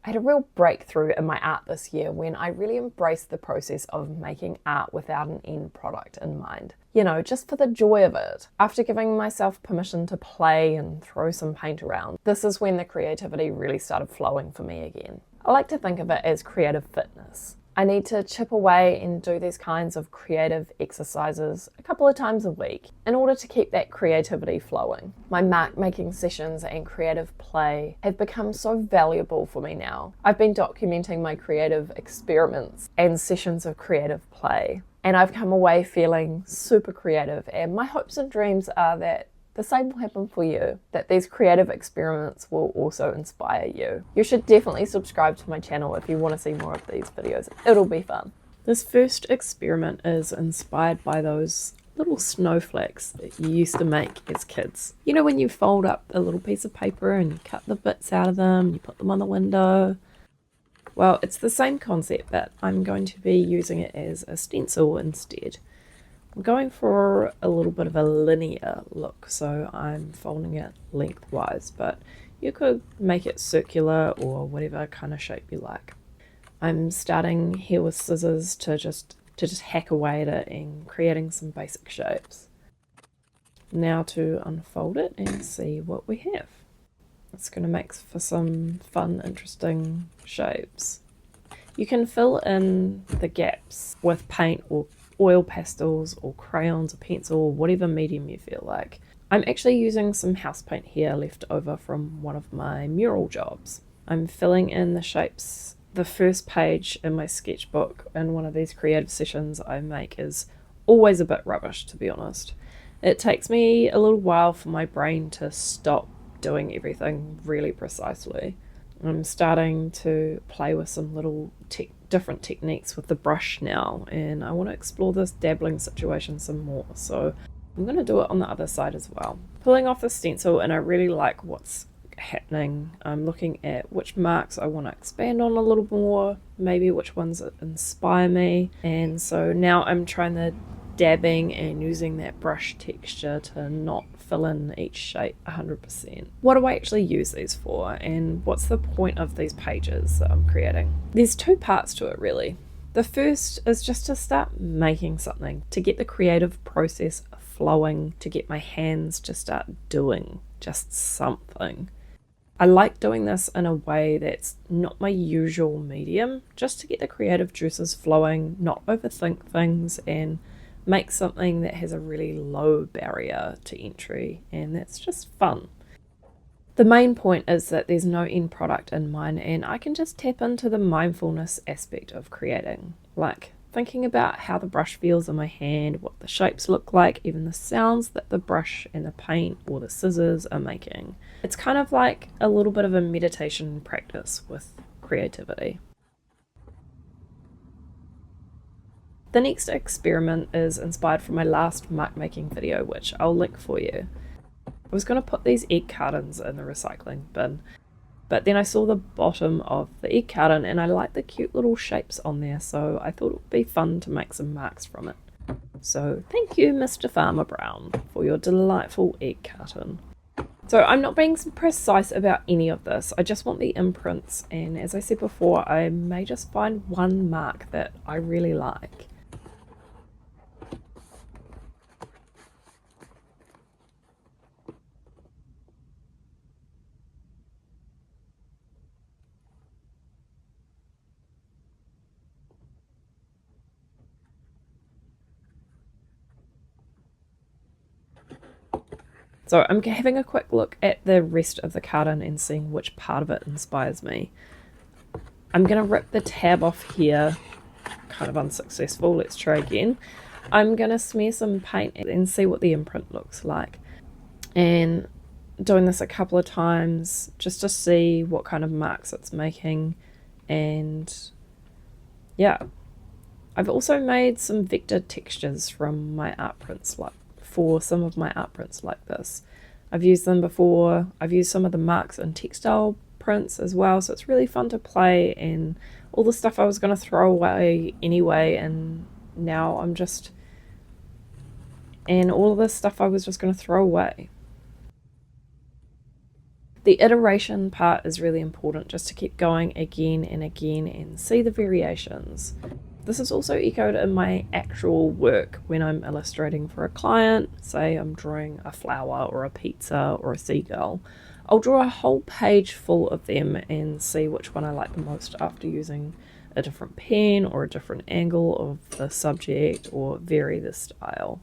I had a real breakthrough in my art this year when I really embraced the process of making art without an end product in mind. You know, just for the joy of it. After giving myself permission to play and throw some paint around, this is when the creativity really started flowing for me again. I like to think of it as creative fitness. I need to chip away and do these kinds of creative exercises a couple of times a week in order to keep that creativity flowing. My mark making sessions and creative play have become so valuable for me now. I've been documenting my creative experiments and sessions of creative play, and I've come away feeling super creative, and my hopes and dreams are that the same will happen for you, that these creative experiments will also inspire you. You should definitely subscribe to my channel if you want to see more of these videos. It'll be fun. This first experiment is inspired by those little snowflakes that you used to make as kids. You know, when you fold up a little piece of paper and you cut the bits out of them, you put them on the window. Well, it's the same concept, but I'm going to be using it as a stencil instead. I'm going for a little bit of a linear look, so I'm folding it lengthwise, but you could make it circular or whatever kind of shape you like. I'm starting here with scissors to just hack away at it and creating some basic shapes. Now to unfold it and see what we have. It's going to make for some fun, interesting shapes. You can fill in the gaps with paint or oil pastels or crayons or pencil or whatever medium you feel like. I'm actually using some house paint here left over from one of my mural jobs. I'm filling in the shapes. The first page in my sketchbook in one of these creative sessions I make is always a bit rubbish, to be honest. It takes me a little while for my brain to stop doing everything really precisely. I'm starting to play with some little different techniques with the brush now, and I want to explore this dabbling situation some more, so I'm going to do it on the other side as well. Pulling off the stencil, and I really like what's happening. I'm looking at which marks I want to expand on a little more, maybe which ones inspire me, and so now I'm trying the dabbing and using that brush texture to not fill in each shape 100%. What do I actually use these for, and what's the point of these pages that I'm creating? There's two parts to it really. The first is just to start making something, to get the creative process flowing, to get my hands to start doing just something. I like doing this in a way that's not my usual medium, just to get the creative juices flowing, not overthink things, and make something that has a really low barrier to entry, and that's just fun. The main point is that there's no end product in mind, and I can just tap into the mindfulness aspect of creating, like thinking about how the brush feels in my hand, what the shapes look like, even the sounds that the brush and the paint or the scissors are making. It's kind of like a little bit of a meditation practice with creativity. The next experiment is inspired from my last mark making video, which I'll link for you. I was going to put these egg cartons in the recycling bin, but then I saw the bottom of the egg carton and I liked the cute little shapes on there, so I thought it would be fun to make some marks from it. So thank you, Mr. Farmer Brown, for your delightful egg carton. So I'm not being precise about any of this, I just want the imprints, and as I said before, I may just find one mark that I really like. So I'm having a quick look at the rest of the carton and seeing which part of it inspires me. I'm going to rip the tab off here, kind of unsuccessful, let's try again. I'm going to smear some paint and see what the imprint looks like. And doing this a couple of times just to see what kind of marks it's making. And yeah, I've also made some vector textures from my art prints, like for some of my art prints like this. I've used them before. I've used some of the marks in textile prints as well, so it's really fun to play, and all the stuff I was going to throw away anyway, and now I'm just, and all of this stuff I was just going to throw away. The iteration part is really important, just to keep going again and again and see the variations. This is also echoed in my actual work when I'm illustrating for a client. Say I'm drawing a flower or a pizza or a seagull. I'll draw a whole page full of them and see which one I like the most after using a different pen or a different angle of the subject, or vary the style.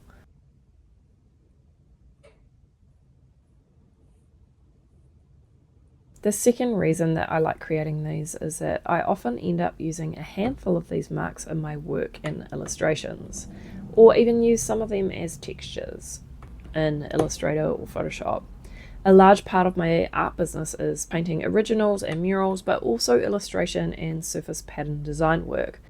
The second reason that I like creating these is that I often end up using a handful of these marks in my work and illustrations, or even use some of them as textures in Illustrator or Photoshop. A large part of my art business is painting originals and murals, but also illustration and surface pattern design work.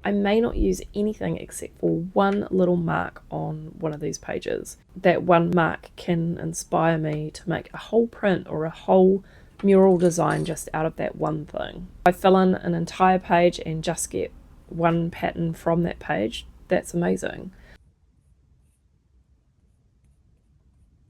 I may not use anything except for one little mark on one of these pages. That one mark can inspire me to make a whole print or a whole mural design just out of that one thing. I fill in an entire page and just get one pattern from that page. That's amazing.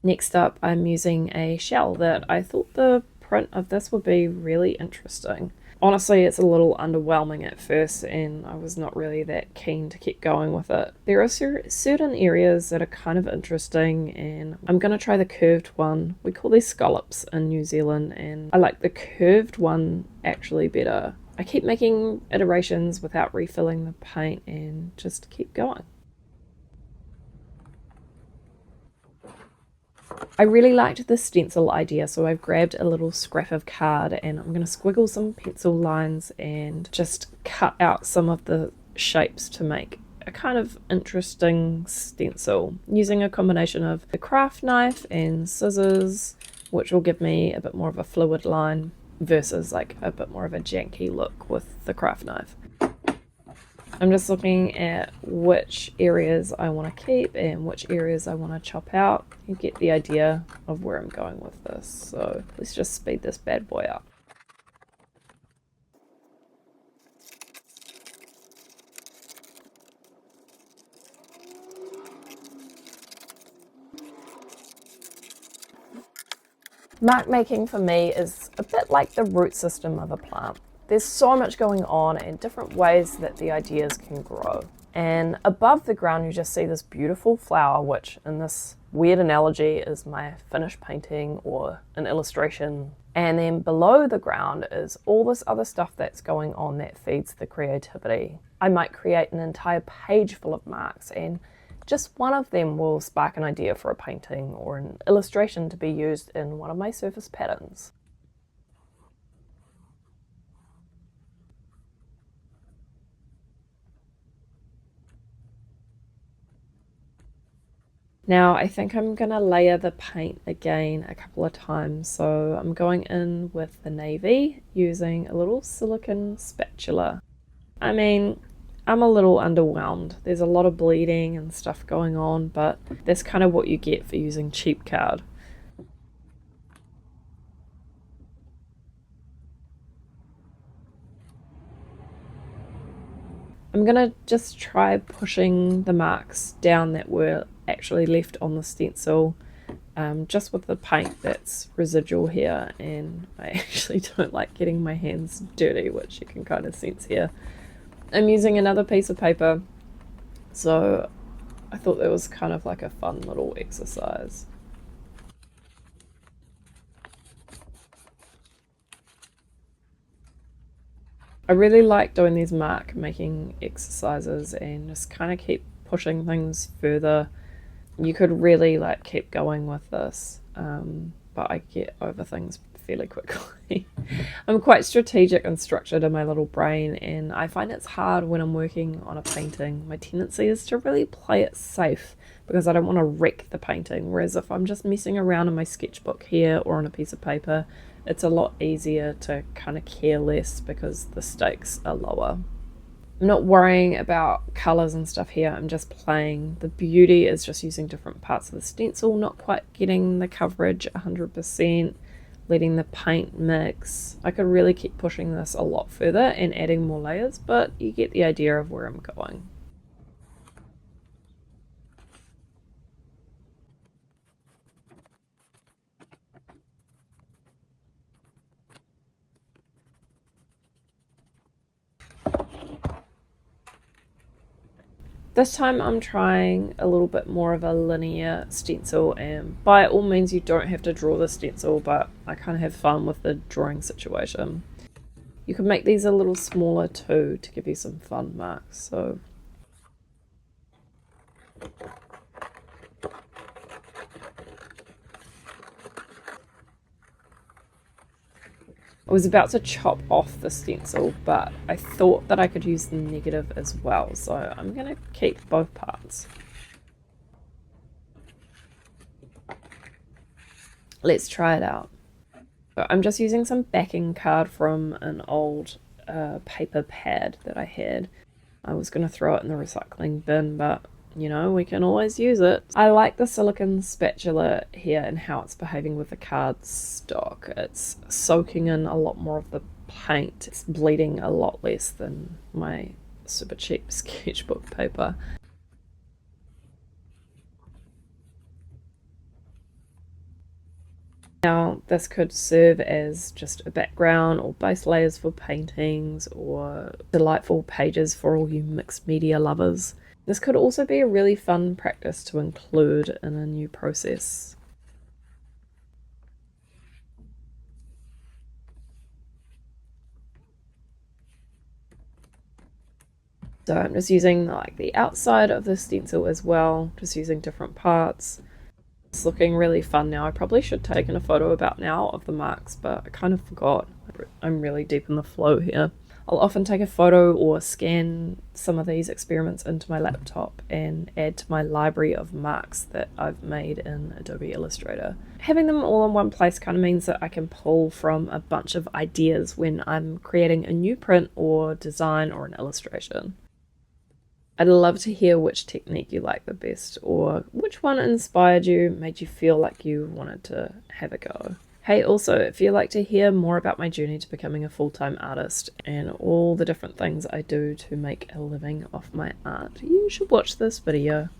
Next up, I'm using a shell that I thought the print of this would be really interesting. Honestly, it's a little underwhelming at first, and I was not really that keen to keep going with it. There are certain areas that are kind of interesting, and I'm going to try the curved one. We call these scallops in New Zealand, and I like the curved one actually better. I keep making iterations without refilling the paint and just keep going. I really liked the stencil idea, so I've grabbed a little scrap of card and I'm going to squiggle some pencil lines and just cut out some of the shapes to make a kind of interesting stencil, using a combination of a craft knife and scissors, which will give me a bit more of a fluid line versus like a bit more of a janky look with the craft knife. I'm just looking at which areas I want to keep and which areas I want to chop out. You get the idea of where I'm going with this. So let's just speed this bad boy up. Mark making for me is a bit like the root system of a plant. There's so much going on and different ways that the ideas can grow. And above the ground, you just see this beautiful flower, which in this weird analogy is my finished painting or an illustration. And then below the ground is all this other stuff that's going on that feeds the creativity. I might create an entire page full of marks, and just one of them will spark an idea for a painting or an illustration to be used in one of my surface patterns. Now I think I'm going to layer the paint again a couple of times, so I'm going in with the navy using a little silicone spatula. I mean, I'm a little underwhelmed. There's a lot of bleeding and stuff going on, but that's kind of what you get for using cheap card. I'm gonna just try pushing the marks down that were actually left on the stencil, just with the paint that's residual here, and I actually don't like getting my hands dirty, which you can kind of sense here. I'm using another piece of paper, so I thought that was kind of like a fun little exercise. I really like doing these mark making exercises and just kind of keep pushing things further. You could really like keep going with this, but I get over things fairly quickly. I'm quite strategic and structured in my little brain, and I find it's hard when I'm working on a painting. My tendency is to really play it safe because I don't want to wreck the painting, whereas if I'm just messing around in my sketchbook here or on a piece of paper, it's a lot easier to kind of care less because the stakes are lower. I'm not worrying about colours and stuff here, I'm just playing. The beauty is just using different parts of the stencil, not quite getting the coverage 100%, letting the paint mix. I could really keep pushing this a lot further and adding more layers, but you get the idea of where I'm going. This time I'm trying a little bit more of a linear stencil, and by all means you don't have to draw the stencil, but I kind of have fun with the drawing situation. You can make these a little smaller too to give you some fun marks. So I was about to chop off the stencil, but I thought that I could use the negative as well, so I'm going to keep both parts. Let's try it out. So I'm just using some backing card from an old paper pad that I had. I was going to throw it in the recycling bin, but you know, we can always use it. I like the silicone spatula here and how it's behaving with the cardstock. It's soaking in a lot more of the paint. It's bleeding a lot less than my super cheap sketchbook paper. Now, this could serve as just a background or base layers for paintings or delightful pages for all you mixed media lovers. This could also be a really fun practice to include in a new process. So I'm just using like the outside of the stencil as well, just using different parts. It's looking really fun now. I probably should have taken a photo about now of the marks, but I kind of forgot. I'm really deep in the flow here. I'll often take a photo or scan some of these experiments into my laptop and add to my library of marks that I've made in Adobe Illustrator. Having them all in one place kind of means that I can pull from a bunch of ideas when I'm creating a new print or design or an illustration. I'd love to hear which technique you like the best, or which one inspired you, made you feel like you wanted to have a go. Hey, also, if you'd like to hear more about my journey to becoming a full-time artist and all the different things I do to make a living off my art, you should watch this video.